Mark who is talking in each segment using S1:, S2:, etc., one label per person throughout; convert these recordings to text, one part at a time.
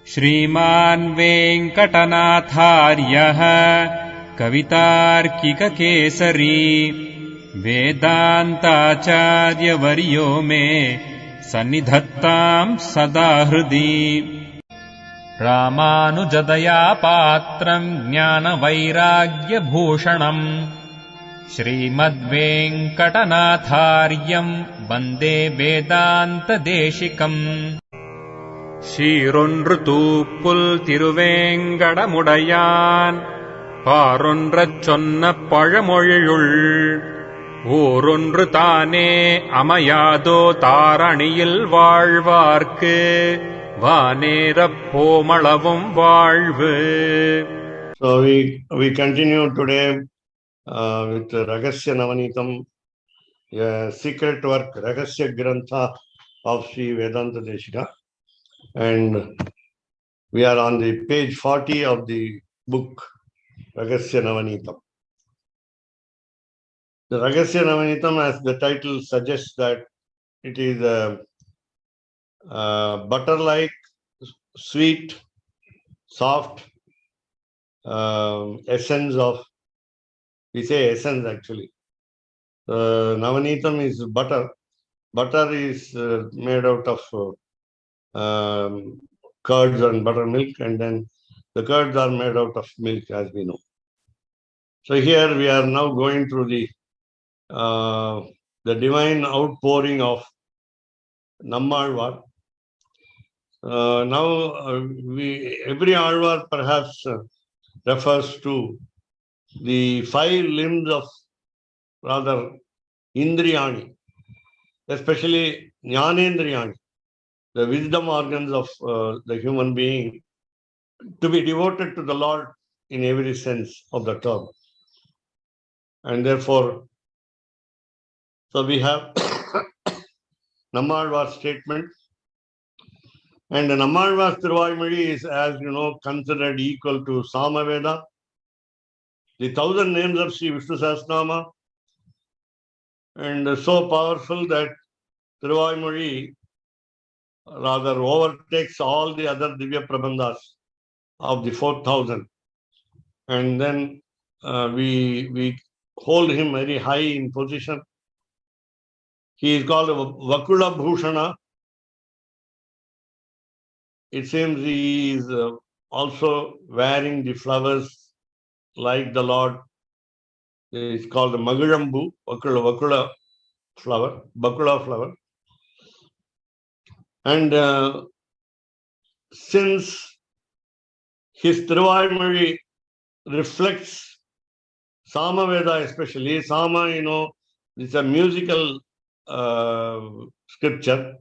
S1: श्रीमान् वेङ्कटनाथार्यः कवितार्किककेसरी वेदान्ताचार्यवर्यो मे सन्निधत्ताम् सदा हृदि। रामानुजदया पात्रम् ज्ञानवैराग्यभूषणम् श्रीमद्वेङ्कटनाथार्यम् वन्दे वेदान्तदेशिकम्। சீரொன்று தூப்புல் திருவேங்கடமுடையான் பாரொன்றச் சொன்ன பழமொழியுள் ஊரொன்று தானே அமையாதோ தாரணியில் வாழ்வார்க்கு வானேரப் போமளவும் வாழ்வு.
S2: So we continue today with Ragasya Navanitam, a secret work, Ragasya Grantha of Sri Vedanta Deshika. And we are on the page 40 of the book Ragasya Navanitam. The Ragasya Navanitam, as the title suggests, that it is a butter-like, sweet, soft essence of, we say essence actually. Navanitam is butter. Butter is made out of curds and buttermilk, and then the curds are made out of milk, as we know. So here we are now going through the divine outpouring of Nammalvar. Every Alvar perhaps refers to the 5 limbs of, rather, Indriyani, especially Jnanendriyani, the wisdom organs of the human being, to be devoted to the Lord in every sense of the term. And therefore, so we have Nammalvar's statement. And the Nammalvar's Thiruvaimozhi is, as you know, considered equal to Samaveda, the 1,000 names of Sri Vishnu Sahasranama, and so powerful that Thiruvaimozhi rather overtakes all the other Divya Prabandhas of the 4,000. And then we hold him very high in position. He is called Vakula Bhushana. It seems he is also wearing the flowers like the Lord. It's called the Magalambu, Vakula flower, Bakula flower. And since his Thiruvaimozhi reflects Samaveda especially, Sama, you know, it's a musical scripture,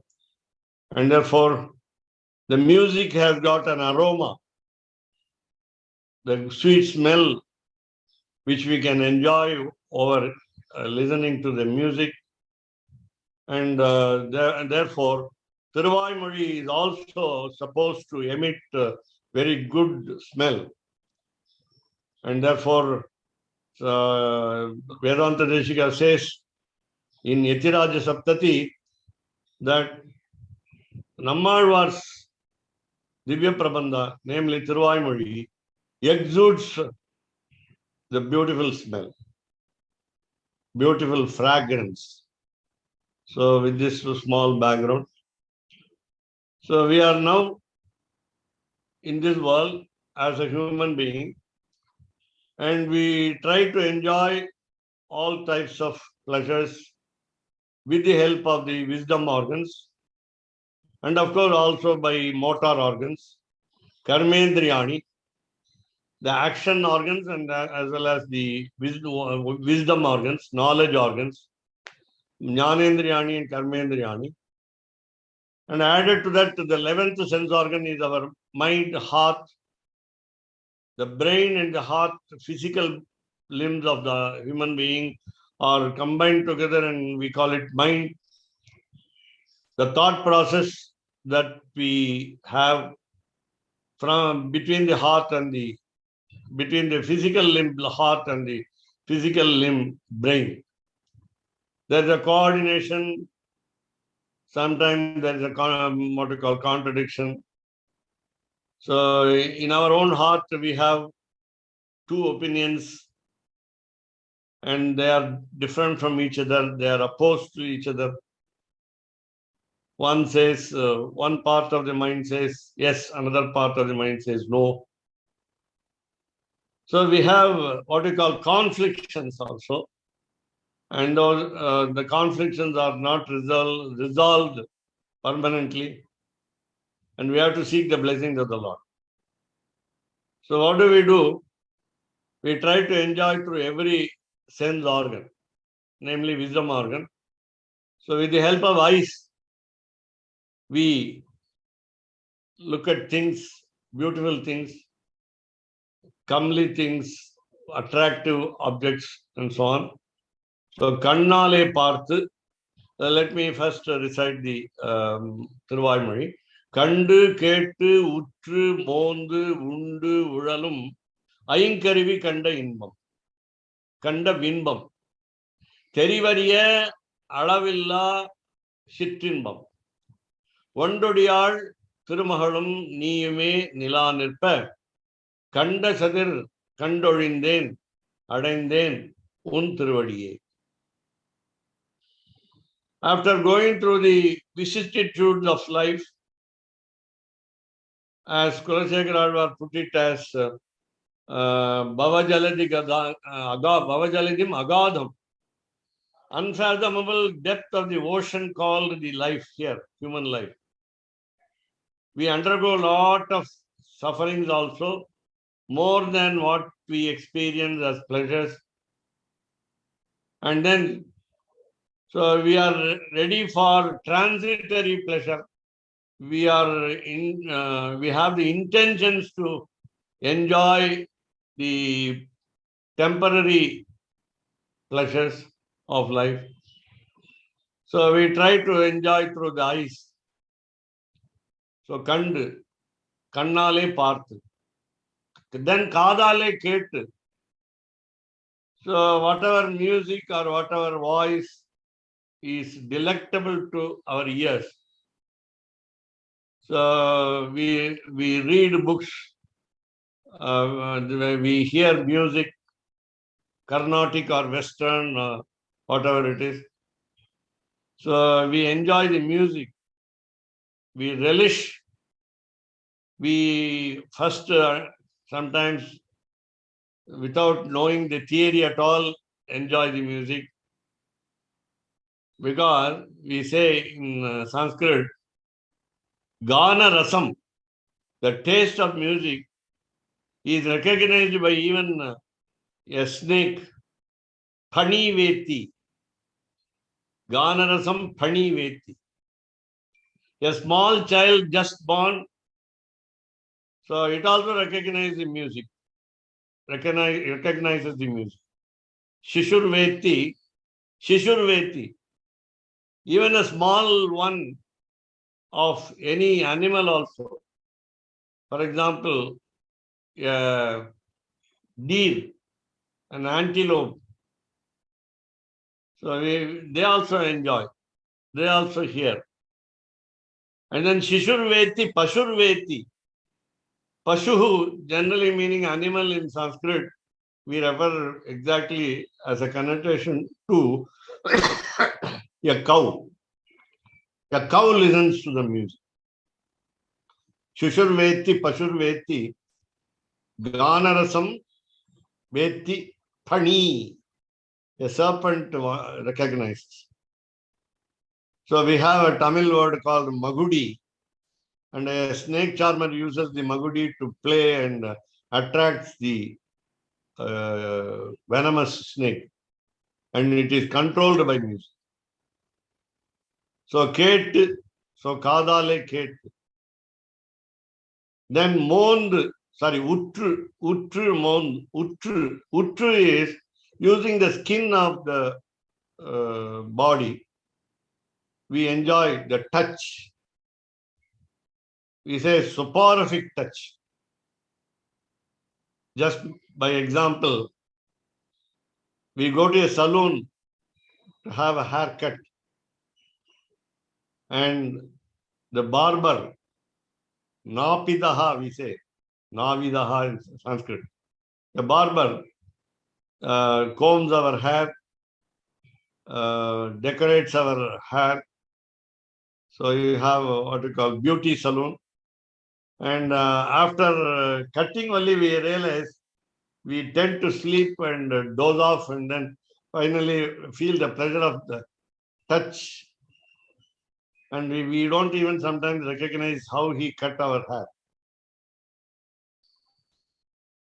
S2: and therefore the music has got an aroma, the sweet smell, which we can enjoy over listening to the music. And therefore, Thiruvaimozhi is also supposed to emit very good smell. And therefore, Vedanta Deshika says in Yatiraja Saptati that Nammalvar's Divya Prabandha, namely Thiruvaimozhi, exudes the beautiful smell, beautiful fragrance. So with this small background, so we are now in this world as a human being, and we try to enjoy all types of pleasures with the help of the wisdom organs, and of course also by motor organs, Karmendriyani, the action organs, and as well as the wisdom organs, knowledge organs, Jnanendriyani and Karmendriyani. And added to that, the 11th sense organ is our mind, heart, the brain and the heart, physical limbs of the human being are combined together, and we call it mind. The thought process that we have from between the heart and between the physical limb, the heart, and the physical limb, brain. There's a coordination. Sometimes there is a what we call contradiction. So in our own heart, we have two opinions, and they are different from each other. They are opposed to each other. One says, one part of the mind says yes, another part of the mind says no. So we have what we call conflictions also. And the conflictions are not resolved permanently. And we have to seek the blessings of the Lord. So what do? We try to enjoy through every sense organ, namely wisdom organ. So with the help of eyes, we look at things, beautiful things, comely things, attractive objects, and so on. So kannale parthu. Let me first recite the Thiruvaimozhi. Kandu கேட்டு உற்று மோந்து உண்டு உழலும் ஐங்கருவி கண்ட இன்பம் கண்ட வின்பம் தெரிவறிய அளவில்லா சிற்றின்பம் ஒன்றொடியாள் திருமகளும் நீயுமே நிலா நிற்ப கண்ட சதிர் கண்டொழிந்தேன் அடைந்தேன் உன் திருவடியே. After going through the vicissitudes of life, as Kulasekara Alvar put it as Bhavajaladim Agadham, unfathomable depth of the ocean called the life here, human life. We undergo a lot of sufferings also, more than what we experience as pleasures. And then, so we are ready for transitory pleasure. We are we have the intentions to enjoy the temporary pleasures of life. So we try to enjoy through the eyes. So kandu, kannale parthu. Then kadale kettu. So whatever music or whatever voice is delectable to our ears. So we read books, we hear music, Carnatic or Western, whatever it is. So we enjoy the music, we relish, we first sometimes without knowing the theory at all, enjoy the music. Because we say in Sanskrit, Gana Rasam, the taste of music, is recognized by even a snake, Pani Veti. Gana Rasam Pani Veti. A small child just born, so it also recognizes the music. Recognizes the music. Shishur Veti. Even a small one of any animal also. For example, a deer, an antelope. So they also enjoy. They also hear. And then Shishur Veti, Pashur Veti. Pashuhu, generally meaning animal in Sanskrit, we refer exactly as a connotation to a cow. A cow listens to the music. Shushur Veti, Pashur Veti, Ganarasam Veti, Pani. A serpent recognizes. So we have a Tamil word called Magudi, and a snake charmer uses the Magudi to play and attracts the venomous snake, and it is controlled by music. So Ket, so Kadale Ket. Then Mond, sorry, Utru Mond, Utru is using the skin of the body. We enjoy the touch. We say soporific touch. Just by example, we go to a salon to have a haircut, and the barber Napidaha, we say. Navidaha in Sanskrit. A barber combs our hair, decorates our hair. So you have what we call beauty salon. And after cutting only, we realize we tend to sleep and doze off, and then finally feel the pleasure of the touch. And we don't even sometimes recognize how he cut our hair.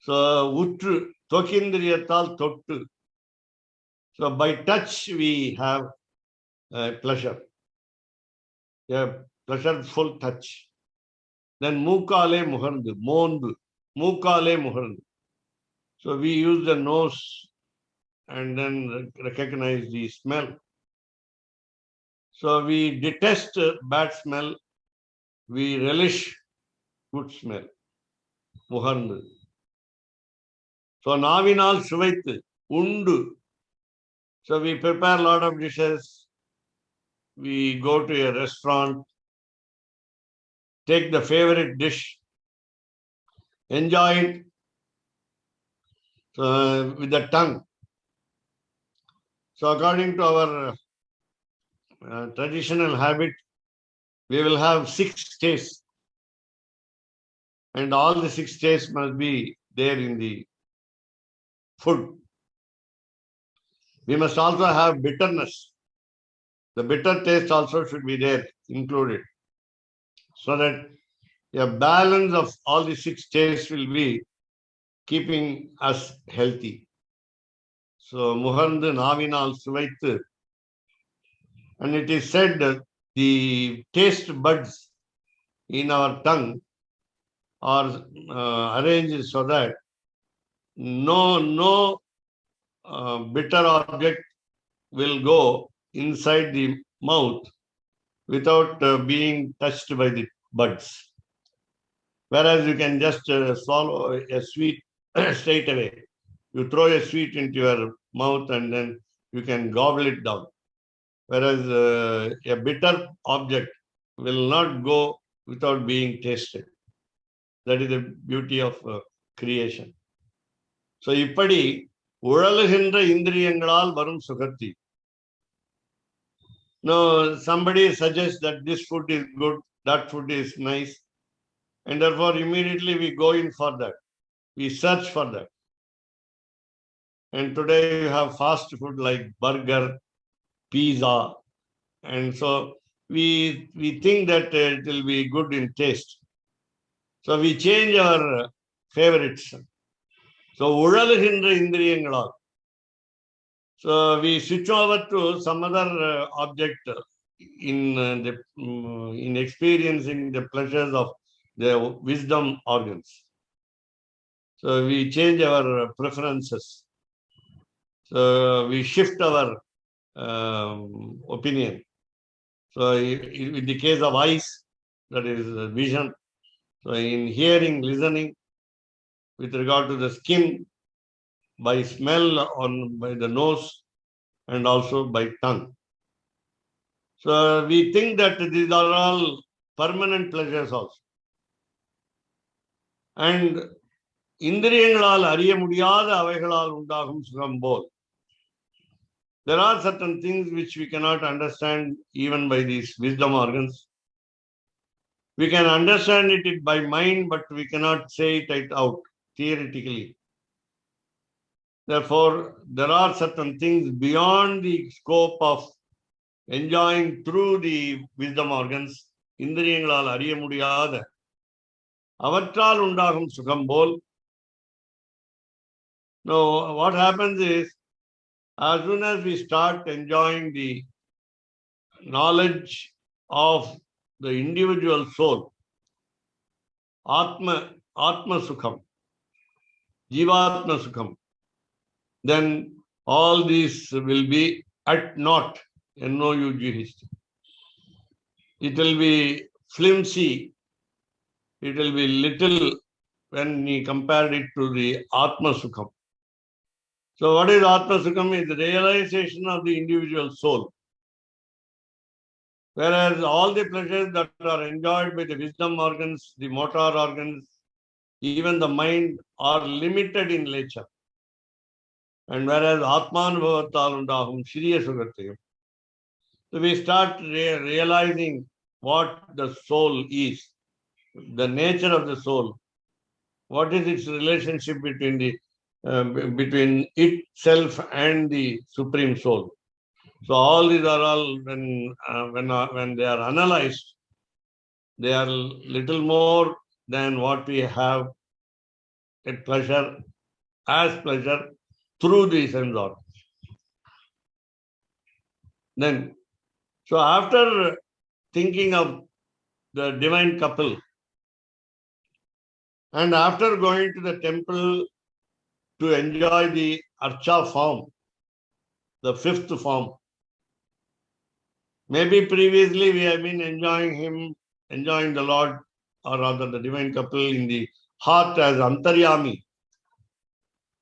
S2: So, utru, tokindriyatal tottu. So, by touch, we have pleasure. A pleasureful touch. Then, mukale muharndu, mondu, mukale muharndu. So, we use the nose and then recognize the smell. So, we detest bad smell. We relish good smell. Muharndu. So, navinal suvaithu, undu. So, we prepare a lot of dishes. We go to a restaurant, take the favorite dish, enjoy it with the tongue. So, according to our traditional habit, we will have 6 tastes. And all the 6 tastes must be there in the food. We must also have bitterness. The bitter taste also should be there, included. So that a balance of all the 6 tastes will be keeping us healthy. So, Muharndu Navinal Suvaithu. And it is said that the taste buds in our tongue are arranged so that no bitter object will go inside the mouth without being touched by the buds. Whereas you can just swallow a sweet straight away. You throw a sweet into your mouth and then you can gobble it down. Whereas a bitter object will not go without being tasted. That is the beauty of creation. So, ippadi ulaluகின்ற இந்திரியங்களால் வரும் சுகத்தி. No, somebody suggests that this food is good, that food is nice, and therefore immediately we go in for that. We search for that. And today you have fast food like burger, pizza, and so we think that it will be good in taste. So we change our favorites. So உழலுகின்ற இந்திரியங்களால். So we switch over to some other object in experiencing the pleasures of the wisdom organs. So we change our preferences. So we shift our opinion. So in the case of eyes, that is vision. So in hearing, listening, with regard to the skin, by smell by the nose, and also by tongue. So we think that these are all permanent pleasures also. And இந்திரியங்களால் அறிய முடியாத அவைகளால் உண்டாகும் சுகம் போல். There are certain things which we cannot understand even by these wisdom organs. We can understand it by mind, but we cannot say it out theoretically. Therefore, there are certain things beyond the scope of enjoying through the wisdom organs, இந்திரியங்களால் அறிய முடியாத அவற்றால் உண்டாகும் சுகம் போல். Now, what happens is, as soon as we start enjoying the knowledge of the individual soul, Atma Sukham, Jivatma Sukham, then all these will be at naught, N-O-U-G-H-T. It will be flimsy, it will be little when we compare it to the Atma Sukham. So what is Atma Sukham? Is the realization of the individual soul. Whereas all the pleasures that are enjoyed by the wisdom organs, the motor organs, even the mind are limited in nature. And whereas Atmanubhavatal undahum Shriya Sugatayam. So we start realizing what the soul is, the nature of the soul. What is its relationship between itself and the Supreme Soul? So all these are all when they are analyzed, they are little more than what we have at pleasure as pleasure through the sense organs. Then, so after thinking of the divine couple, and after going to the temple to enjoy the Archa form, the fifth form, maybe previously we have been enjoying the Lord, or rather the divine couple in the heart as Antaryami.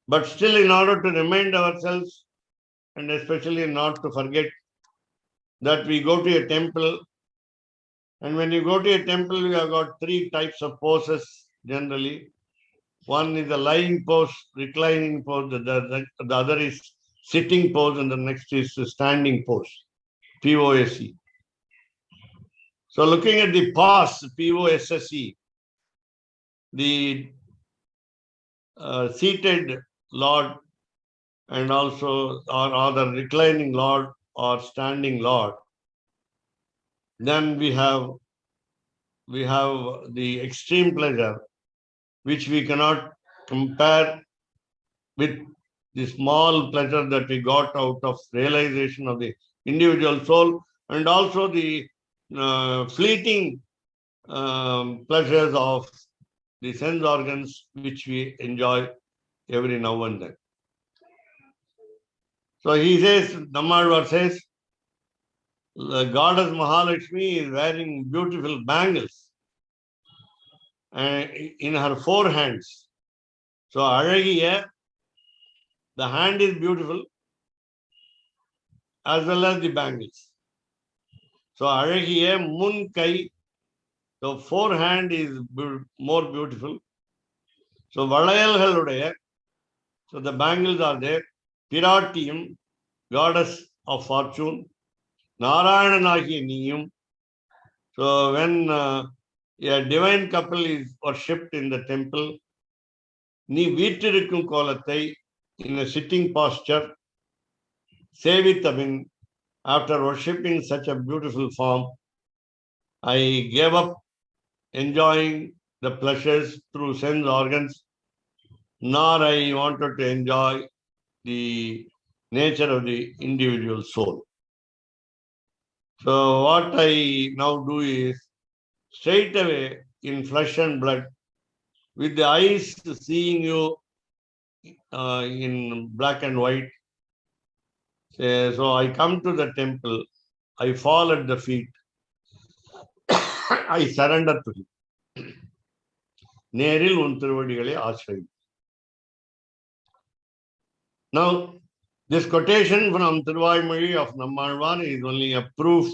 S2: But still, in order to remind ourselves, and especially not to forget that we go to a temple, and when you go to a temple, we have got three types of poses generally. One is a lying pose, reclining pose, the other is sitting pose, and the next is the standing pose, POSE. So looking at the pose, POSSE, the seated Lord and also or the reclining Lord or standing Lord, then we have the extreme pleasure which we cannot compare with the small pleasure that we got out of realization of the individual soul, and also the fleeting pleasures of the sense organs which we enjoy every now and then. So he says, Nammalvar says, the goddess Mahalakshmi is wearing beautiful bangles in her four hands. So Azhagiya, the hand is beautiful as well as the bangles. So Azhagiya Mun Kai, the forehand is more beautiful. So Valayalgaludaya, so the bangles are there. Piratiyam, goddess of fortune. Narayananagiya Niyam. So when a divine couple is worshipped in the temple, Ni Vittirikkum Kolathai, in a sitting posture, Sevithavin, after worshipping such a beautiful form, I gave up enjoying the pleasures through sense organs, nor I wanted to enjoy the nature of the individual soul. So what I now do is, straight away in flesh and blood, with the eyes seeing you in black and white. So I come to the temple, I fall at the feet, I surrender to him. நேரில் உன் திருவடிகளை ஆசிரியம். Now, this quotation from Tiruvazhmozhi of Nammalvar is only a proof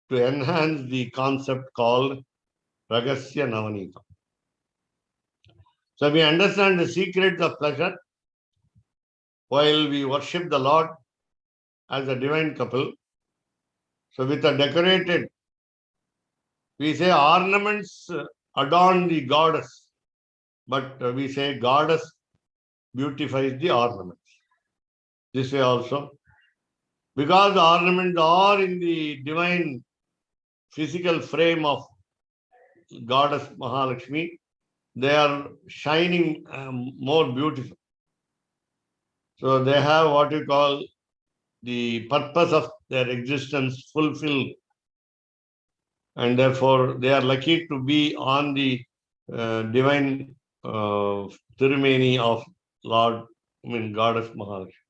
S2: to enhance the concept called Ragasya Navanita. So we understand the secrets of pleasure while we worship the Lord as a divine couple. So with a decorated, we say ornaments adorn the goddess, but we say goddess beautifies the ornaments. This way also, because the ornaments are in the divine physical frame of goddess Mahalakshmi, they are shining more beautiful. So they have what you call the purpose of their existence fulfilled, and therefore they are lucky to be on the divine Tirumeni of Goddess Mahalakshmi.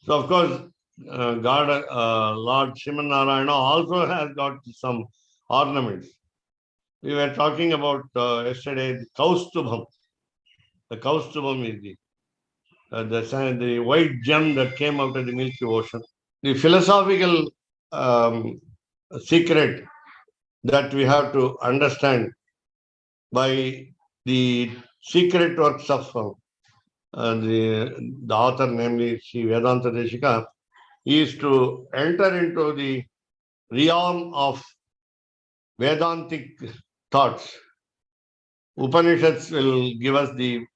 S2: So of course, Lord Srimanarayana also has got some ornaments. We were talking about yesterday the Kaustubham. The Kaustubham is the white gem that came out of the Milky Ocean. The philosophical secret that we have to understand by the secret works of the author, namely Sri Vedanta Deshika, is to enter into the realm of Vedantic thoughts. Upanishads will give us the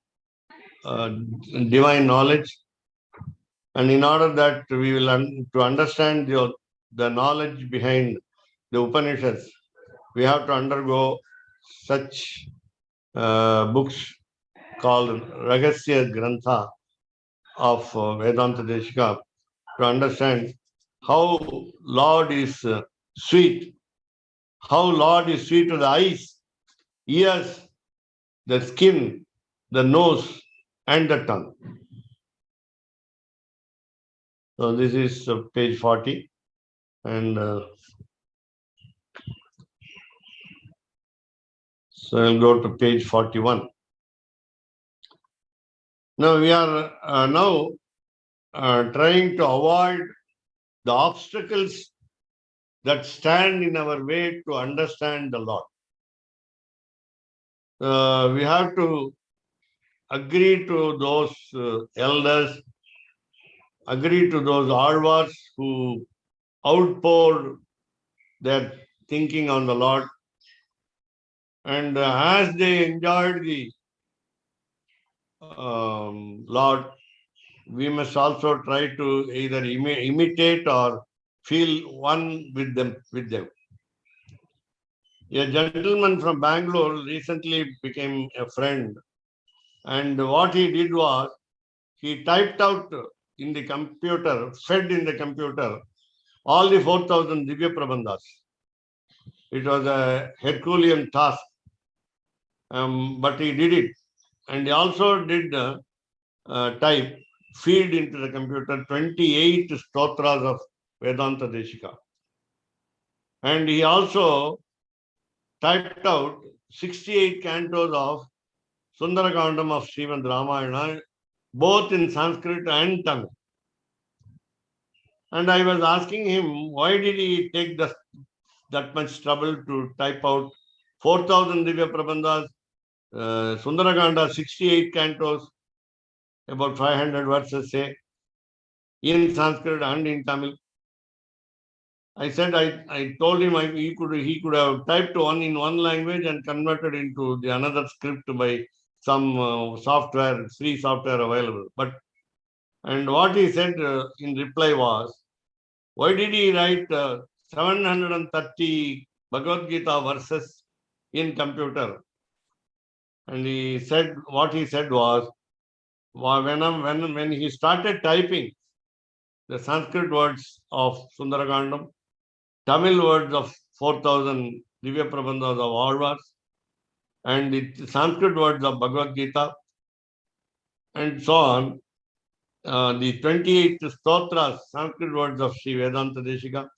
S2: divine knowledge, and in order that we will to understand the knowledge behind the Upanishads, we have to undergo such books called Ragasya Grantha of Vedanta Deshika to understand how Lord is sweet, how Lord is sweet to the eyes, ears, the skin, the nose, and the tongue. So this is page 40, and so I'll go to page 41. Now we are trying to avoid the obstacles that stand in our way to understand the Lord. We have to agree to those elders, agree to those alvars who outpoured their thinking on the Lord. And as they enjoyed the Lord, we must also try to either imitate or feel one with them. A gentleman from Bangalore recently became a friend, and what he did was he typed out in the computer, fed in the computer, all the 4,000 Divya Prabandhas. It was a Herculean task, but he did it. And he also did type, feed into the computer 28 stotras of Vedanta Deshika. And he also typed out 68 cantos of Sundarakandam of Srimad Ramayana, both in Sanskrit and Tamil. And I was asking him, why did he take that much trouble to type out 4,000 Divya Prabandhas, Sundarakanda, 68 cantos, about 500 verses, say, in Sanskrit and in Tamil. I said, I told him he could have typed one in one language and converted into the another script by some software, free software available. And what he said in reply was, why did he write 730 Bhagavad Gita verses in computer? And he said, what he said was, when he started typing the Sanskrit words of Sundarakandam, Tamil words of 4,000 Divya Prabandhas of Alvars, and the Sanskrit words of Bhagavad Gita, and so on, the 28 stotras, Sanskrit words of Sri Vedanta Deshika,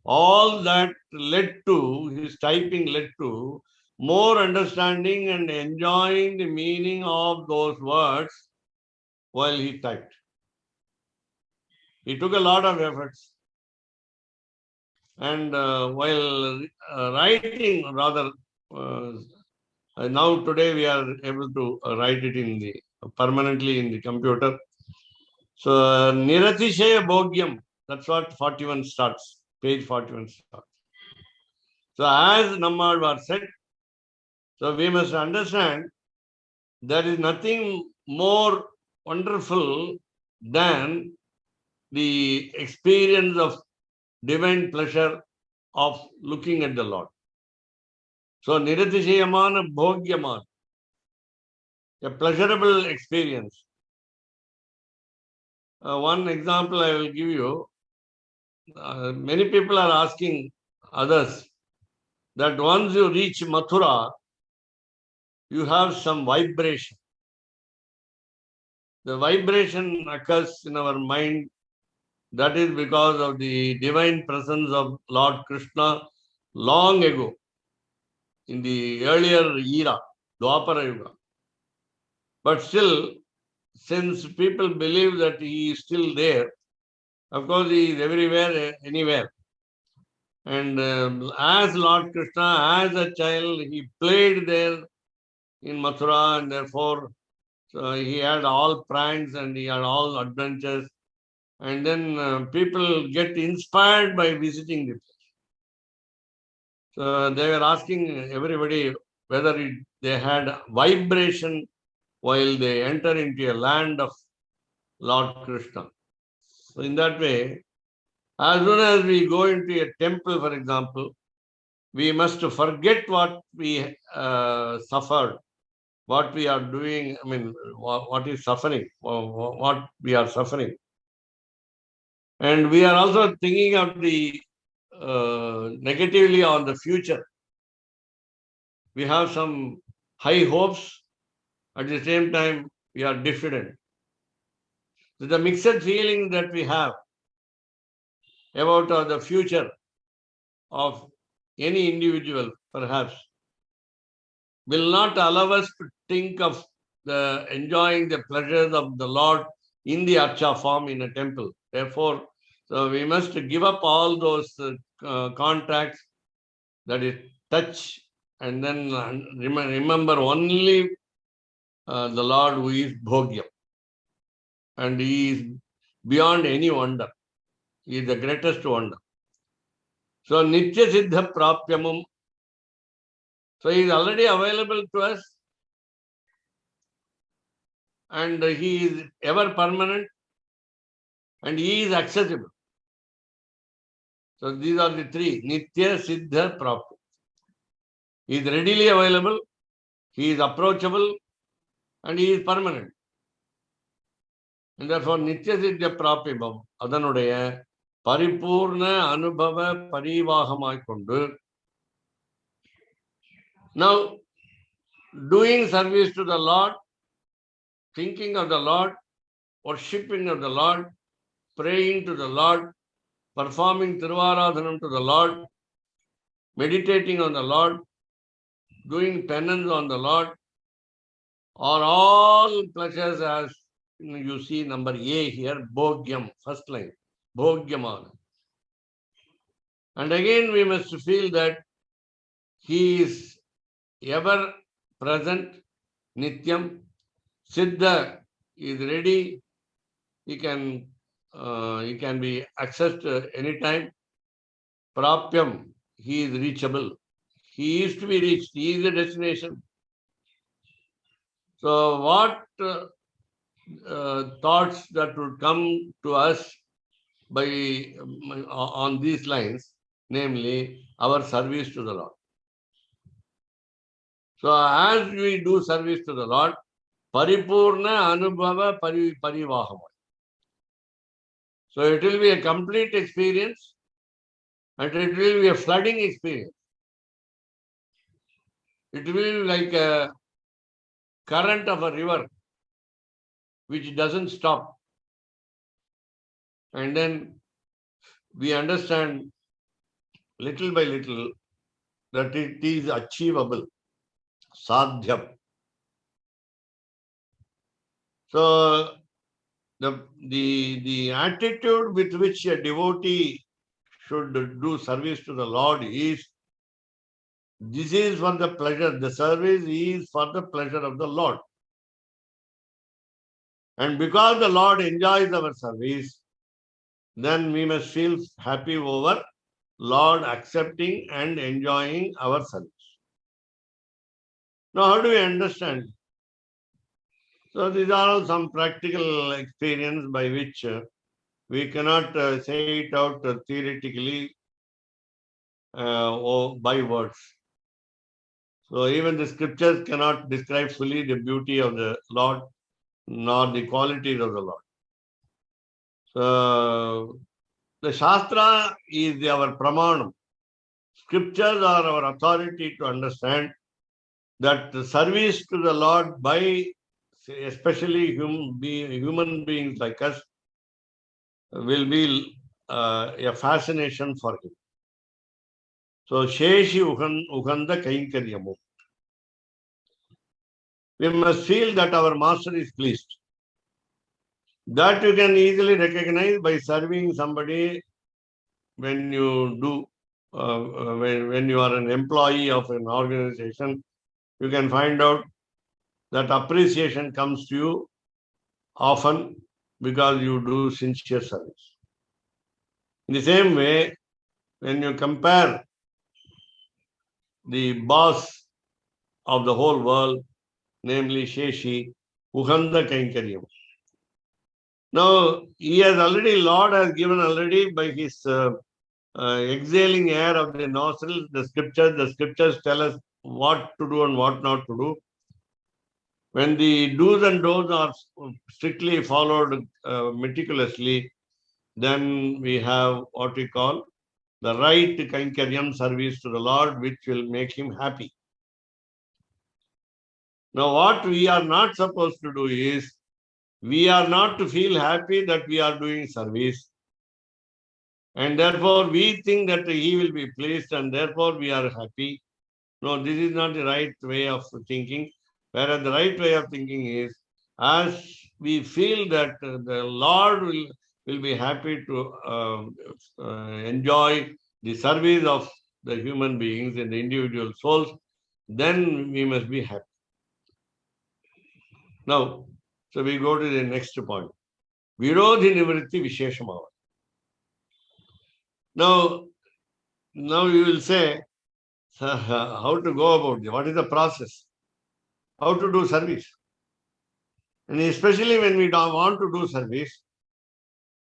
S2: all that his typing led to more understanding and enjoying the meaning of those words while he typed. He took a lot of efforts. And while writing, rather, now today we are able to write it permanently in the computer. So, Niratishaya Bhogyam, that's what 41 starts, page 41 starts. So, as Nammalvar said, so we must understand there is nothing more wonderful than the experience of divine pleasure of looking at the Lord. So, Niratishayamana Bhogyaman, a pleasurable experience. One example I will give you. Many people are asking others that once you reach Mathura, you have some vibration. The vibration occurs in our mind. That is because of the divine presence of Lord Krishna long ago, in the earlier era, Dwapara Yuga. But still, since people believe that he is still there, of course he is everywhere, anywhere. And as Lord Krishna, as a child, he played there in Mathura, and therefore he had all pranks and he had all adventures. And then people get inspired by visiting the place. So they were asking everybody whether they had vibration while they enter into a land of Lord Krishna. So in that way, as soon as we go into a temple, for example, we must forget what we suffered, what we are doing, I mean, what is suffering, what we are suffering. And we are also thinking of the negatively on the future. We have some high hopes. At the same time, we are diffident. So the mixed feeling that we have about the future of any individual, perhaps, will not allow us to think of enjoying the pleasures of the Lord in the archa form in a temple. Therefore, so we must give up all those contacts, that is touch, and then remember only the Lord who is Bhogyam. And he is beyond any wonder. He is the greatest wonder. So Nitya Siddha Prapyamum. So he is already available to us. And he is ever permanent. And he is accessible. So these are the three. Nitya Siddha Prapyam. He is readily available. He is approachable. And he is permanent. And therefore Nitya Siddha Prapyam. Adanudaya Paripurna Anubhava Parivahamai Kondu. Now, doing service to the Lord, thinking of the Lord, worshipping of the Lord, praying to the Lord, performing Tiruvaradhanam to the Lord, meditating on the Lord, doing penance on the Lord, are all pleasures as you see number A here, Bhogyam, first line, Bhogyamana. And again we must feel that he is ever present, Nityam, Siddha is ready, he can be accessed anytime. Prapyam, he is reachable. He is to be reached. He is the destination. So what thoughts that would come to us by on these lines, namely our service to the Lord. So as we do service to the Lord, Paripurna Anubhava Parivahama. So it will be a complete experience and it will be a flooding experience. It will be like a current of a river which doesn't stop. And then we understand little by little that it is achievable, sadhyam. So the attitude with which a devotee should do service to the Lord is, this is for the pleasure, the service is for the pleasure of the Lord. And because the Lord enjoys our service, then we must feel happy over Lord accepting and enjoying our service. Now, how do we understand? So these are all some practical experience by which we cannot say it out theoretically or by words. So even the scriptures cannot describe fully the beauty of the Lord nor the qualities of the Lord. So the Shastra is our pramanam. Scriptures are our authority to understand that the service to the Lord by especially human beings like us will be a fascination for him. So Sheshi Uganda Kainkaryamu. We must feel that our master is pleased. That you can easily recognize by serving somebody when you do when you are an employee of an organization, you can find out that appreciation comes to you often because you do sincere service. In the same way, when you compare the boss of the whole world, namely Sheshi, Uhanda Kainkaryam. Now, he has already, Lord has given already by his exhaling air of the nostrils, the scriptures tell us what to do and what not to do. When the do's and don'ts are strictly followed meticulously, then we have what we call the right Kainkaryam service to the Lord, which will make him happy. Now, what we are not supposed to do is, we are not to feel happy that we are doing service. And therefore, we think that he will be pleased and therefore we are happy. No, this is not the right way of thinking. Whereas the right way of thinking is, as we feel that the Lord will be happy to enjoy the service of the human beings and the individual souls, then we must be happy. Now, so we go to the next point. Virodhi Nivritti Visheshamava. Now you will say, how to go about it? What is the process? How to do service? And especially when we don't want to do service,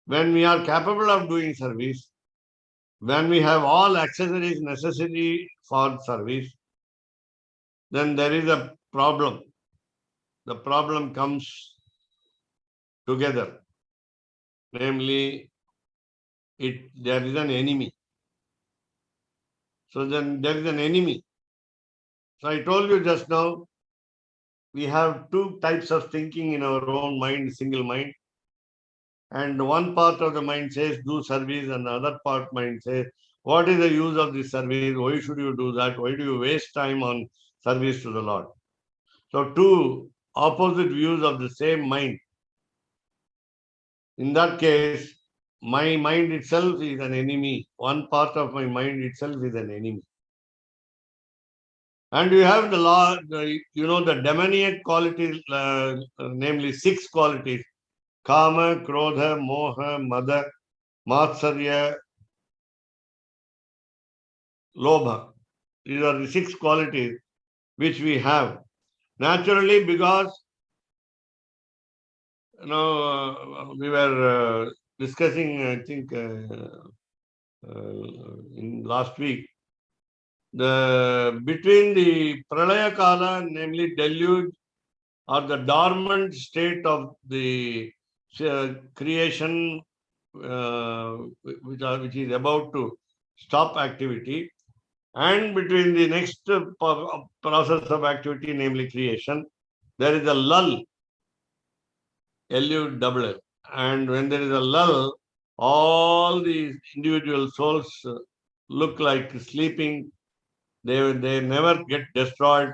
S2: when we are capable of doing service, when we have all accessories necessary for service, then there is a problem. The problem comes together. Namely, there is an enemy. So then there is an enemy. So I told you just now, we have two types of thinking in our own mind, single mind. And one part of the mind says, do service, and the other part mind says, what is the use of this service? Why should you do that? Why do you waste time on service to the Lord? So two opposite views of the same mind. In that case, my mind itself is an enemy. One part of my mind itself is an enemy. And you have the law, the demoniac qualities, namely 6 qualities: Kama, Krodha, Moha, Mada, Matsarya, Lobha. These are the 6 qualities which we have naturally, because we were discussing, I think, in last week, between the Pralaya Kala, namely deluge, or the dormant state of the creation, which is about to stop activity, and between the next process of activity, namely creation, there is a lull, L-U-L-L. And when there is a lull, all the individual souls look like sleeping. They never get destroyed.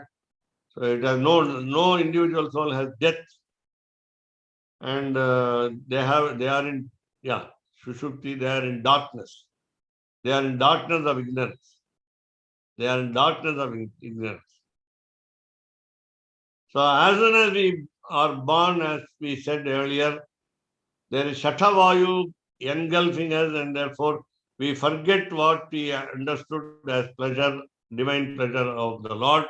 S2: So it has no individual soul has death. And they are in Sushupti, they are in darkness. They are in darkness of ignorance. They are in darkness of ignorance. So as soon as we are born, as we said earlier, there is Shatavayu engulfing us, and therefore we forget what we understood as pleasure, divine pleasure of the Lord.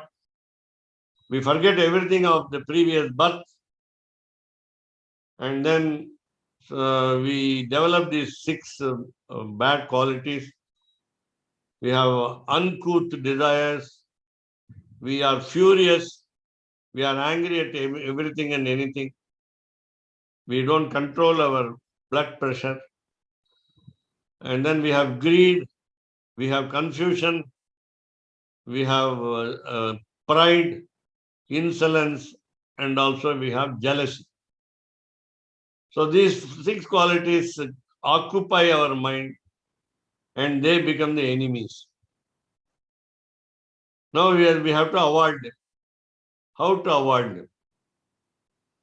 S2: We forget everything of the previous birth, and then we develop these 6 bad qualities. We have uncouth desires. We are furious. We are angry at everything and anything. We don't control our blood pressure. And then we have greed. We have confusion. We have pride, insolence, and also we have jealousy. So these 6 qualities occupy our mind, and they become the enemies. Now we have to avoid them. How to avoid them?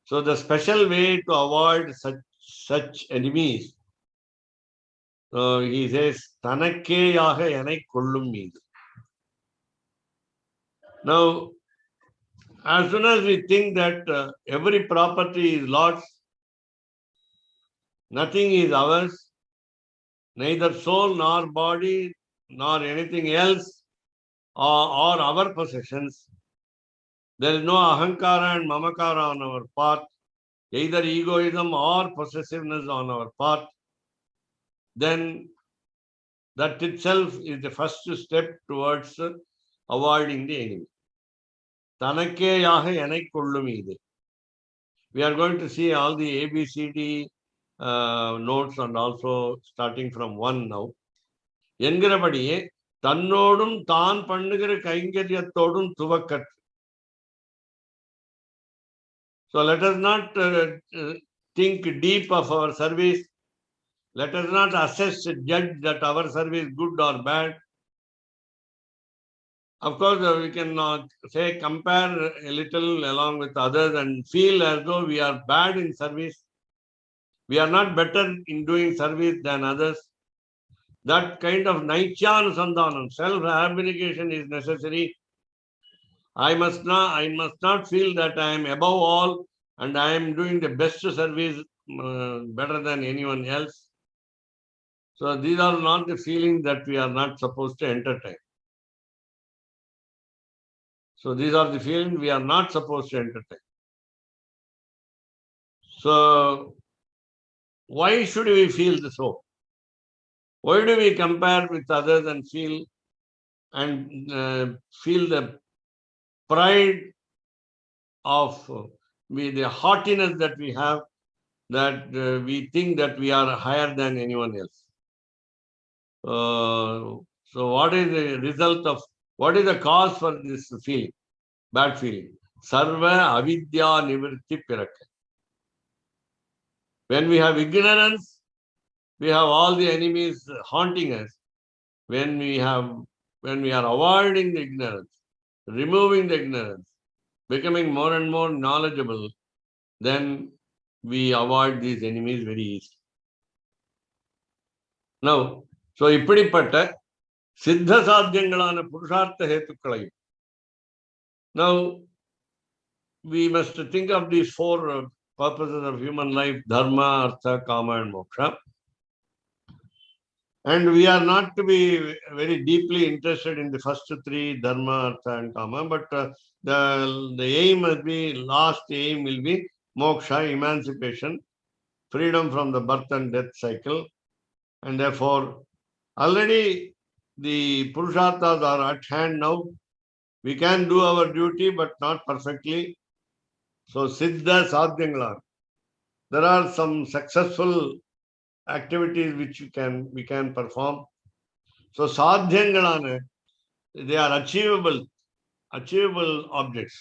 S2: So the special way to avoid such enemies, So he says, Tanakkeyaga yanai kollum meedu. Now, as soon as we think that every property is Lord's, nothing is ours, neither soul nor body nor anything else or our possessions, there is no ahankara and mamakara on our part, either egoism or possessiveness on our part, then that itself is the first step towards avoiding the enemy. Tanakkeyaga yanai kollum meedu. We are going to see all the ABCD notes and also starting from 1 now. என்கிறபடியே தன்னோடும் தான் பண்ணுகிற கைங்கரியத்தோடும் துவக்கற்று. So let us not think deep of our service. Let us not assess, judge that our service is good or bad. Of course, we can say compare a little along with others and feel as though we are bad in service. We are not better in doing service than others. That kind of naichyanusandanam, self-abnegation is necessary. I must not feel that I am above all and I am doing the best service better than anyone else. So these are not the feelings that we are not supposed to entertain. So these are the feelings we are not supposed to entertain. So why should we feel so? Why do we compare with others and feel the pride of the haughtiness that we have, that we think that we are higher than anyone else? So what is the result of, what is the cause for this feeling, bad feeling? Sarva avidya nivritti pirakka. When we have ignorance, we have all the enemies haunting us. When we are avoiding the ignorance, removing the ignorance, becoming more and more knowledgeable, then we avoid these enemies very easily. Now, so இப்படிப்பட்ட சித்த சாத்தியங்களான புருஷார்த்த ஹேத்துக்களையும். Now, we must think of these 4 purposes of human life: dharma, artha, kama and moksha. And we are not to be very deeply interested in the first 3, dharma, artha and kama, but the aim will be, last aim will be moksha, emancipation, freedom from the birth and death cycle. And therefore, already the purusharthas are at hand now. We can do our duty, but not perfectly. So, siddha sadhyangalar. There are some successful activities which we can perform. So, sadhyangalana, they are achievable objects.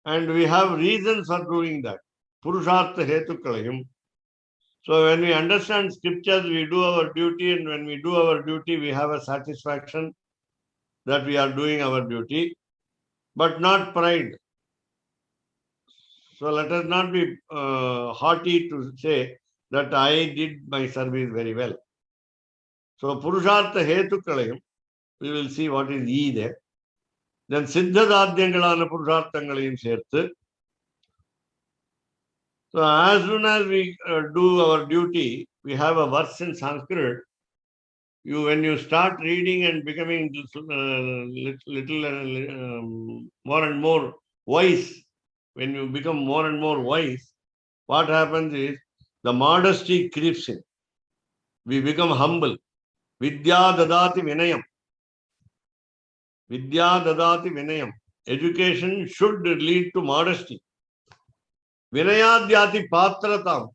S2: And we have reasons for doing that. Purushartha hetukalayum. So when we understand scriptures, we do our duty, and when we do our duty, we have a satisfaction that we are doing our duty, but not pride. So let us not be haughty to say that I did my service very well. So Purushartha hetukalayum, we will see what is E there. Then Siddha Sadhyangalana Purusharthangalayum serthu. So as soon as we do our duty, we have a verse in Sanskrit. When you start reading and becoming little more and more wise, when you become more and more wise, what happens is the modesty creeps in. We become humble. Vidya dadati vinayam. Vidya dadati vinayam. Education should lead to modesty. Vinayadhyati patratam.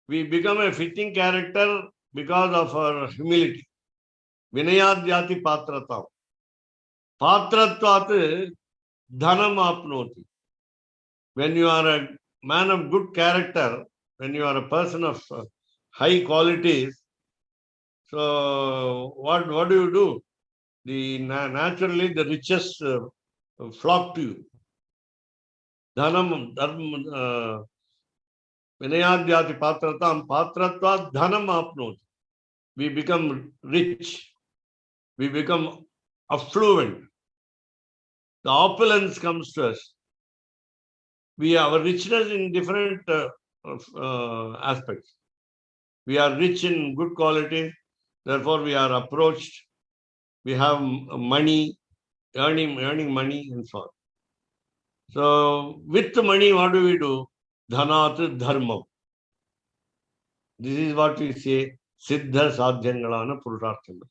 S2: We become a fitting character because of our humility. Vinayadhyati patratam. Patratvat dhanam apnoti. When you are a man of good character, when you are a person of high qualities, so what do you do? Naturally, the riches flock to you. Dhanam, Vinayadhyati patratam, patratvat dhanam apnoti. we become rich, we become affluent. The opulence comes to us. Our richness in different aspects. We are rich in good qualities, therefore we are approached. We have money, earning money and so on. So with the money, what do we do? Dhanat dharma. This is what we say, siddha sadhyangalana purusharthanga.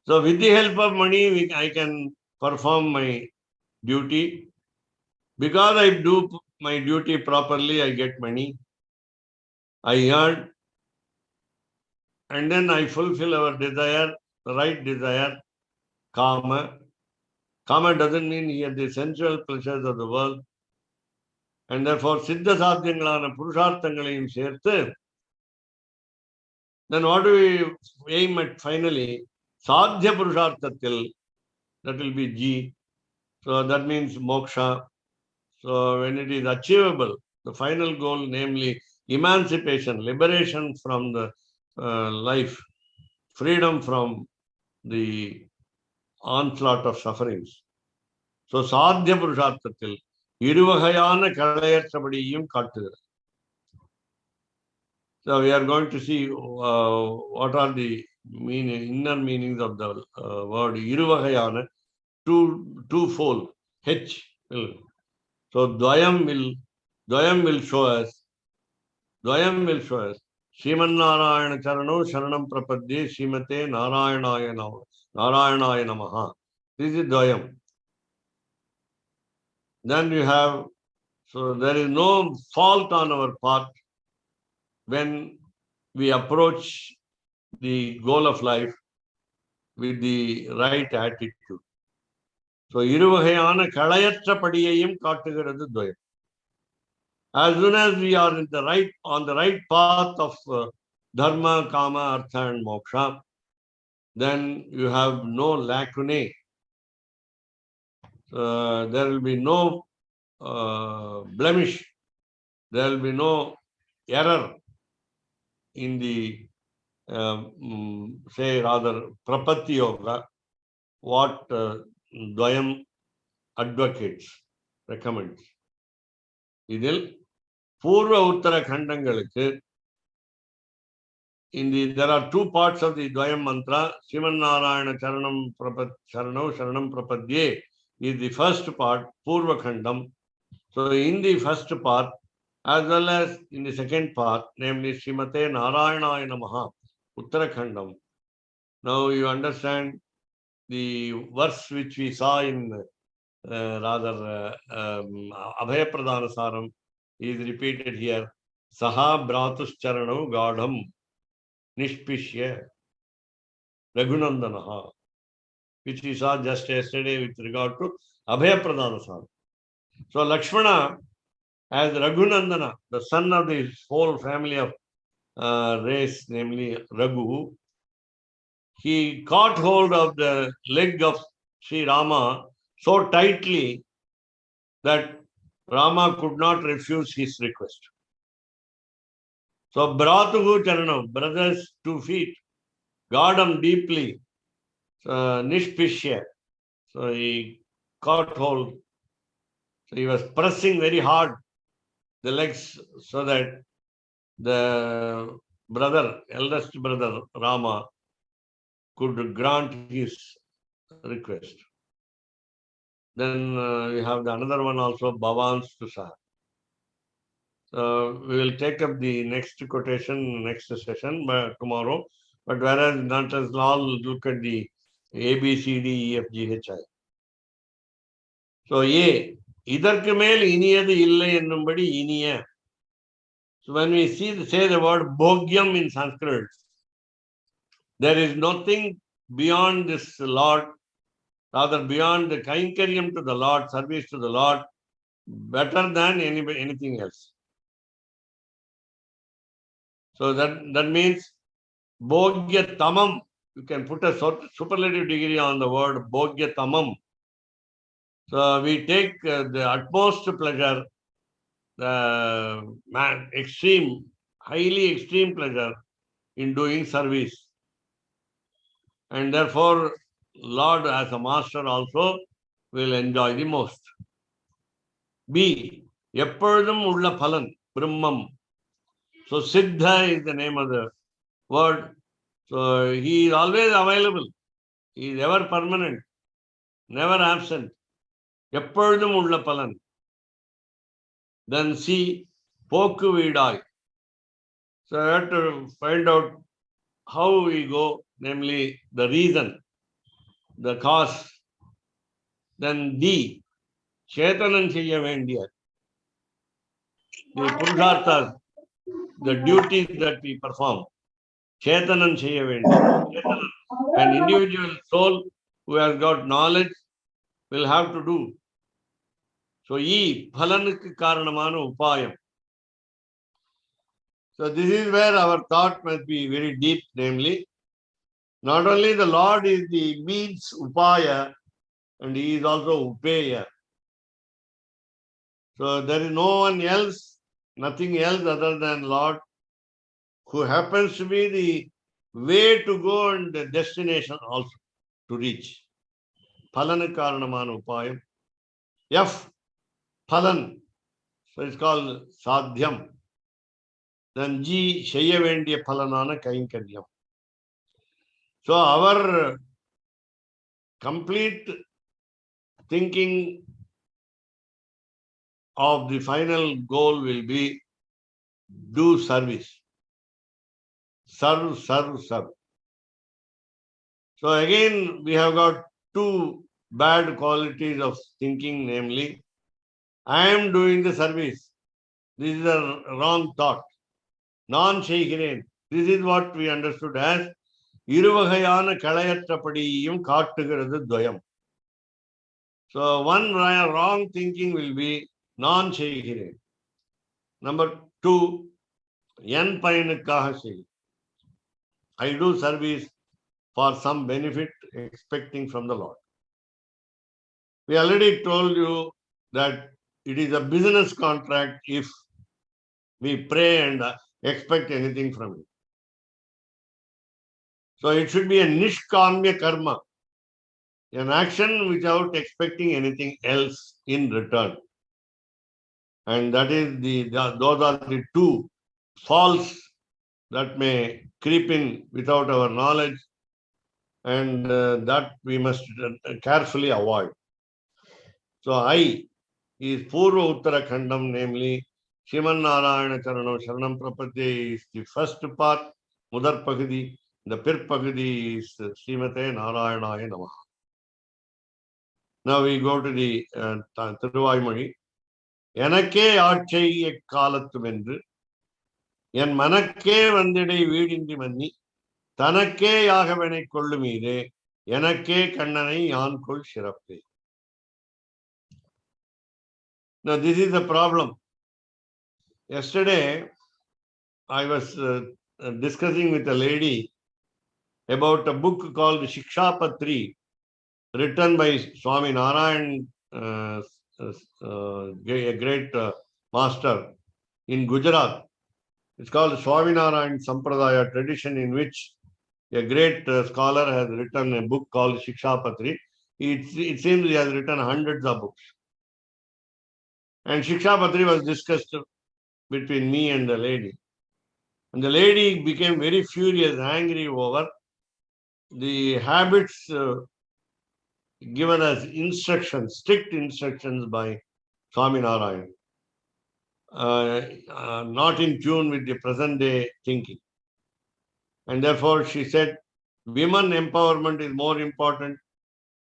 S2: So with the help of money, I can perform my duty. Because I do my duty properly, I get money. I earn. And then I fulfill our desire, the right desire, kama. Kama doesn't mean here the sensual pleasures of the world. And therefore, siddha sadhyangalana purusharthangalayum serthu. Then what do we aim at finally? Sadhya purusharthatil, that will be G. So that means moksha. So when it is achievable, the final goal, namely emancipation, liberation from the life, freedom from the onslaught of sufferings. So sadhya purusharthatil, iruvagayana kalayattrapadiyyum kaattugirathu. So we are going to see what are the inner meanings of the word iruvagayana, twofold. H will. So Dvayam will show us. Sriman Narayana Charano Sharanam Prapadye Srimate Narayanaya Namaha. This is Dvayam. Then you have, so there is no fault on our part when we approach the goal of life with the right attitude. So iruvagayana kalayatra padiyayum kaattugirathu Dvayam. As soon as we are on the right path of dharma, kama, artha and moksha, then you have no lacunae. There will be no blemish. There will be no error in the, prapatti yoga, what Dvayam advocates, recommends. Idil Purva Uttara Khandangalukku, there are two parts of the Dvayam mantra. Sriman Narayana Charanam Sharanam Prapadye is the first part, Purva Khandam. So in the first part, as well as in the second part, namely Srimate Narayanaya Namaha, Uttarakhandam. Now you understand the verse which we saw in Abhaya Pradhana Saram is repeated here. Saha Bratus Charanam Gadham Nishpishya Raghunandanaha, which we saw just yesterday with regard to Abhaya Pradhana Saram. So Lakshmana, as Raghunandana, the son of the whole family of race, namely Raghu, he caught hold of the leg of Sri Rama so tightly that Rama could not refuse his request. So Bhratuhu Charanam, brother's 2 feet, guard him deeply, Nishpishya. So he caught hold. So he was pressing very hard the legs so that the brother, eldest brother Rama, could grant his request. Then we have another one also, Bhavan Stusa. We will take up the next quotation next session tomorrow. But whereas not as all look at the A, B, C, D, E, F, G, H, I. So A, idharku mel iniyadu illai ennumbadi iniya. So when we say the word bhogyam in Sanskrit, there is nothing beyond this Lord, rather beyond the kainkariam to the Lord, service to the Lord, better than anything else. So that means bhogya tamam. You can put a superlative degree on the word bhogya tamam. So we take the utmost pleasure, the highly extreme pleasure in doing service. And therefore, Lord as a master also will enjoy the most. B. Eppozhum ulla phalan, Brahmam. So Siddha is the name of the word. So he is always available. He is ever permanent, never absent. Eppozhum ulla phalan. Then C. Pokku vidai. So I have to find out how we go, namely the reason, the cause. Then D. Chetanam cheyya vendiya. The purusharthas, the duties that we perform. Chetanam cheyya vendiya. An individual soul who has got knowledge will have to do. So E. Phalanukku karanamana upayam. So this is where our thought must be very deep, namely, not only the Lord is the means upaya, and he is also upeya. So there is no one else, nothing else other than Lord, who happens to be the way to go and the destination also to reach. Phalana karanamana upayam. F. Phalan. So it's called sadhyam. Then G. Sheyya vendiya phalanana kainkaryam. So our complete thinking of the final goal will be do service. Serve, serve, serve. So again, we have got two bad qualities of thinking, namely, I am doing the service. This is a wrong thought. Non-sheihiren. This is what we understood as iruvagayana kalayatrapadiyum kaattugirathu dvayam. So one wrong thinking will be non-sheihiren. Number two, yan payanukkaga sei. I do service for some benefit expecting from the Lord. We already told you that it is a business contract if we pray and expect anything from it. So it should be a nishkamya karma, an action without expecting anything else in return. And that is those are the two faults that may creep in without our knowledge, and that we must carefully avoid. So I is Purva Uttara Khandam, namely Sriman Narayana Charanam Sharanam Prapatye is the first part, Mudar Pagadi, the Pir Pagadi is Srimate Narayanaya Namaha. Now we go to the Thiruvaimozhi. Enakke ஆட்சை காலத்து வென்று என் மனக்கே வந்திடை வீடின்றி மன்னி தனக்கே யாகவனை கொள்ளுமீதே எனக்கே கண்ணனை யான் கொள் சிறப்பே. Now this is the problem. Yesterday I was discussing with a lady about a book called Shikshapatri, written by Swami Narayan, a great master in Gujarat. It's called Swaminarayan Sampradaya tradition, in which a great scholar has written a book called Shikshapatri. It seems he has written hundreds of books. And Shikshapatri was discussed between me and the lady. And the lady became very furious, angry over the habits given as instructions, strict instructions by Swaminarayan, not in tune with the present day thinking. And therefore she said, women empowerment is more important.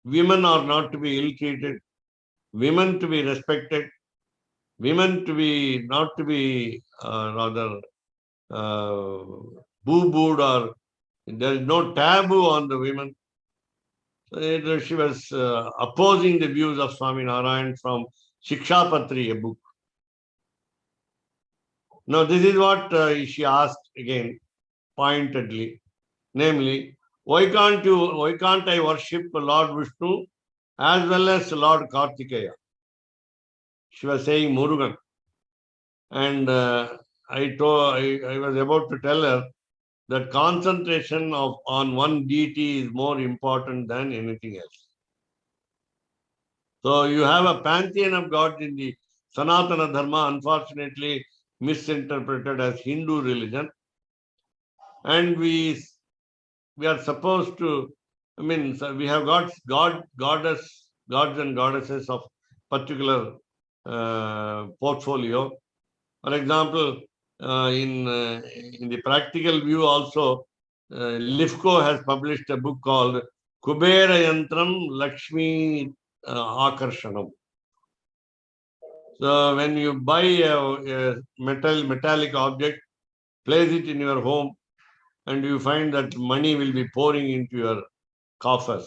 S2: Women are not to be ill-treated. Women to be respected. Women to be not to be boo-booed, or there is no taboo on the women. So she was opposing the views of Swaminarayan from Shikshapatri, a book. Now this is what she asked again, pointedly, namely, why can't I worship Lord Vishnu as well as Lord Kartikeya? She was saying Murugan. And I was about to tell her that concentration on one deity is more important than anything else. So you have a pantheon of gods in the Sanatana Dharma, unfortunately misinterpreted as Hindu religion. And we are supposed to, so we have gods and goddesses of particular portfolio. For example, in the practical view also, LIFCO has published a book called Kubera Yantram Lakshmi Akarshanam. So when you buy a metallic object, place it in your home, and you find that money will be pouring into your coffers.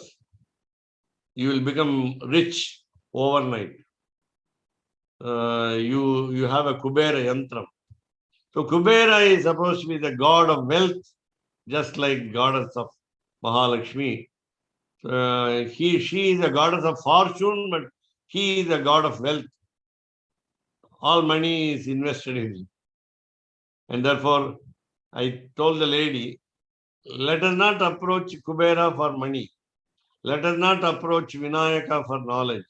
S2: You will become rich overnight. You have a Kubera Yantram. So Kubera is supposed to be the god of wealth, just like goddess of Mahalakshmi. She is a goddess of fortune, but he is a god of wealth. All money is invested in him. And therefore, I told the lady, let us not approach Kubera for money. Let us not approach Vinayaka for knowledge.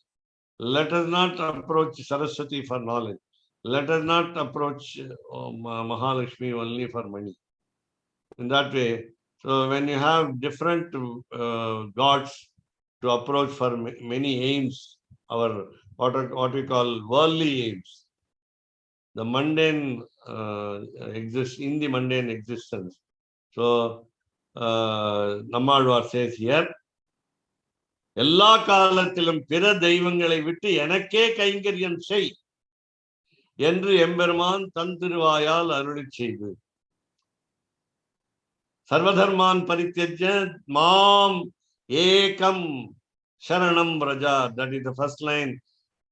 S2: Let us not approach Saraswati for knowledge. Let us not approach Mahalakshmi only for money. In that way, so when you have different gods to approach for many aims, our what we call worldly aims, the mundane exists in the mundane existence. So Nammalvar says here, எல்லா காலத்திலும் பிற தெய்வங்களை விட்டு எனக்கே கைங்கரியம் செய் என்று எம்பெருமான் தன் திருவாயால் அருளிச் செய்து சர்வதர்மான் பரித்யஜ்ய மாம் ஏகம் சரணம் பிரஜா. That is the first line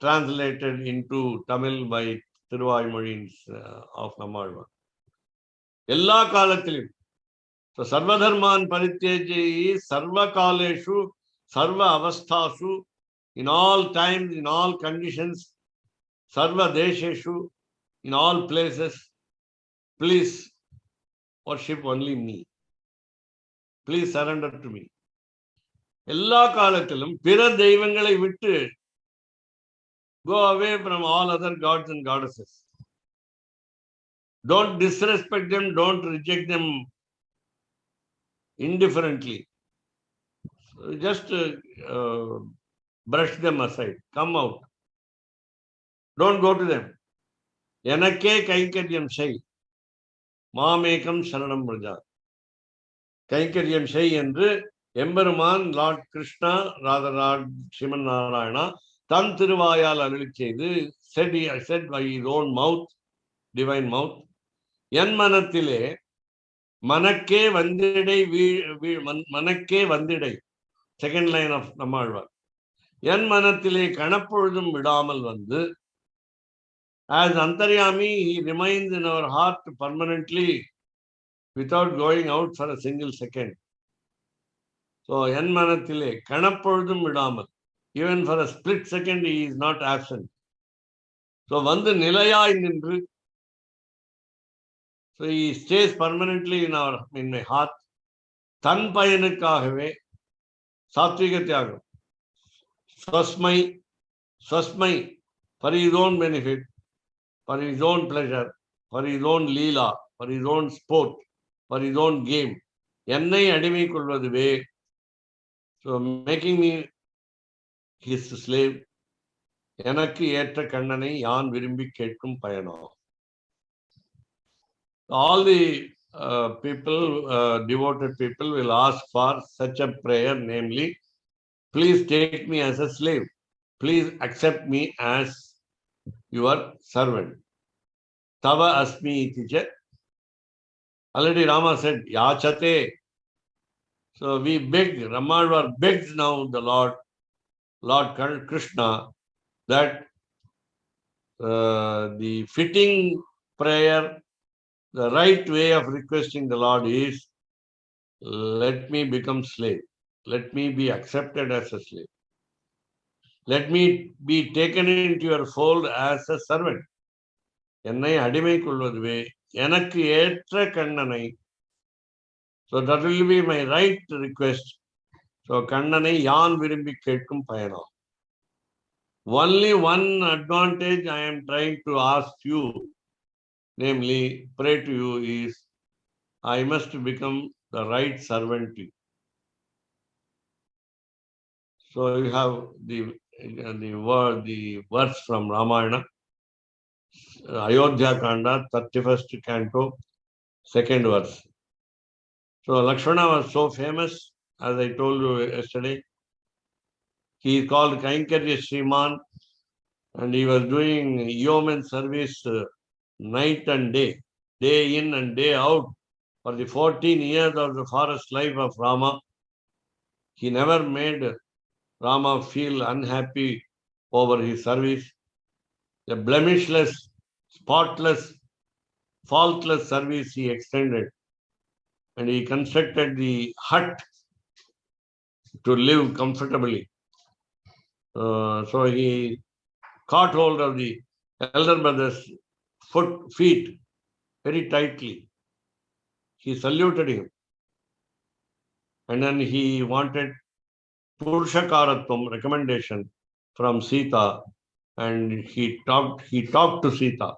S2: translated into Tamil by Thiruvaimozhi of Nammalvar. எல்லா காலத்திலும். So சர்வதர்மான் பரித்யஜ்ய is sarva kaleshu, sarva avasthasu, in all times, in all conditions, sarva desheshu, in all places, please worship only me. Please surrender to me. எல்லா காலத்திலும் பிற தெய்வங்களை விட்டு, go away from all other gods and goddesses. Don't disrespect them, don't reject them indifferently. Just brush them aside. Come out. Don't go to them. Yanake Kaikaryam Shai. Mamekam Sharanam Raja. Kaikaryam Shai என்று எம்பெருமான் Lord Krishna, rather Lord Sriman Narayana, தன் திருவாயால் அருளிச் செய்து said by his own mouth, divine mouth, என் மனத்திலே மனக்கே வந்திடை மனக்கே வந்திடை. Second line of Nammalvar. என் மனத்திலே கணப்பொழுதும் விடாமல் வந்து, as Antaryami, he remains in our heart permanently without going out for a single second. So என் மனத்திலே கணப்பொழுதும் விடாமல், even for a split second he is not absent. So வந்து நிலையாய் நின்று, so he stays permanently in my heart. தன் பயனுக்காகவே சாத்விக தியாகம், swasmai, for his own benefit, for his own pleasure, for his own leela, for his own sport, for his own game, என்னை அடிமை கொள்வதுவே. So making me his slave, எனக்கு ஏற்ற கண்ணனை யான் விரும்பி கேட்கும் பயனோ. All the people, devoted people will ask for such a prayer, namely, please take me as a slave. Please accept me as your servant. Tava asmi iti cha. Already Rama said, Yachate. So we beg, Nammalvar begs now the Lord Krishna, that the fitting prayer, the right way of requesting the Lord is, let me become slave. Let me be accepted as a slave. Let me be taken into your fold as a servant. என்னை அடிமை கொள்வதுவே, எனக்கு ஏற்ற கண்ணனை So that will be my right request. So Kannanai Yan Virumbi Ketkum Payanam. Only one advantage I am trying to ask you, namely pray to you, is I must become the right servant to you. So you have the verse from Ramayana, Ayodhya Kanda, 31st canto, 2nd verse. So Lakshmana was so famous, as I told you yesterday. He is called Kaikarya Shriman, and he was doing yeoman service night and day in and day out for the 14 years of the forest life of Rama. He never made Rama feel unhappy over his service. A blemishless, spotless, faultless service he extended. And he constructed the hut to live comfortably. So he caught hold of the elder brother's feet very tightly. He saluted him. And then he wanted Purushakaratvam recommendation from Sita, and he talked to Sita.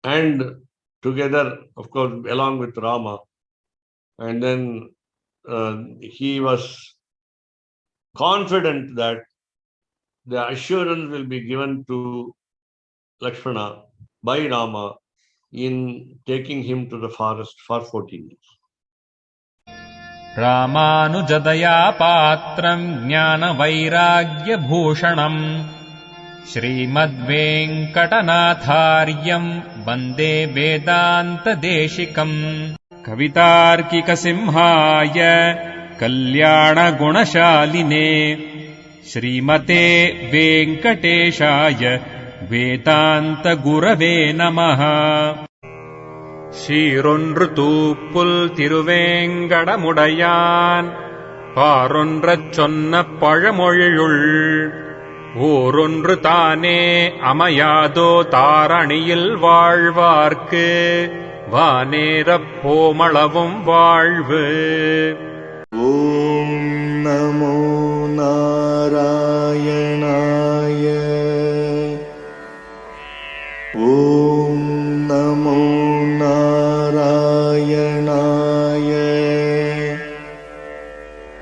S2: And together, of course, along with Rama. And then he was confident that the assurance will be given to Lakshmana by Rama in taking him to the forest for 14 years.
S1: रामानुजदया पात्रम् ज्ञानवैराग्यभूषणम् श्रीमद्वेङ्कटनाथार्यम् वन्दे वेदान्तदेशिकम् कवितार्किकसिंहाय कल्याणगुणशालिने श्रीमते वेङ्कटेशाय वेदान्तगुरवे नमः சீரொன்று தூப்புல் திருவேங்கடமுடையான் பாரொன்றச் சொன்ன பழமொழியுள் ஊரொன்று தானே அமையாதோ தாரணியில் வாழ்வார்க்கு வானேரப் போமளவும் வாழ்வு.
S3: ஓம் நமோ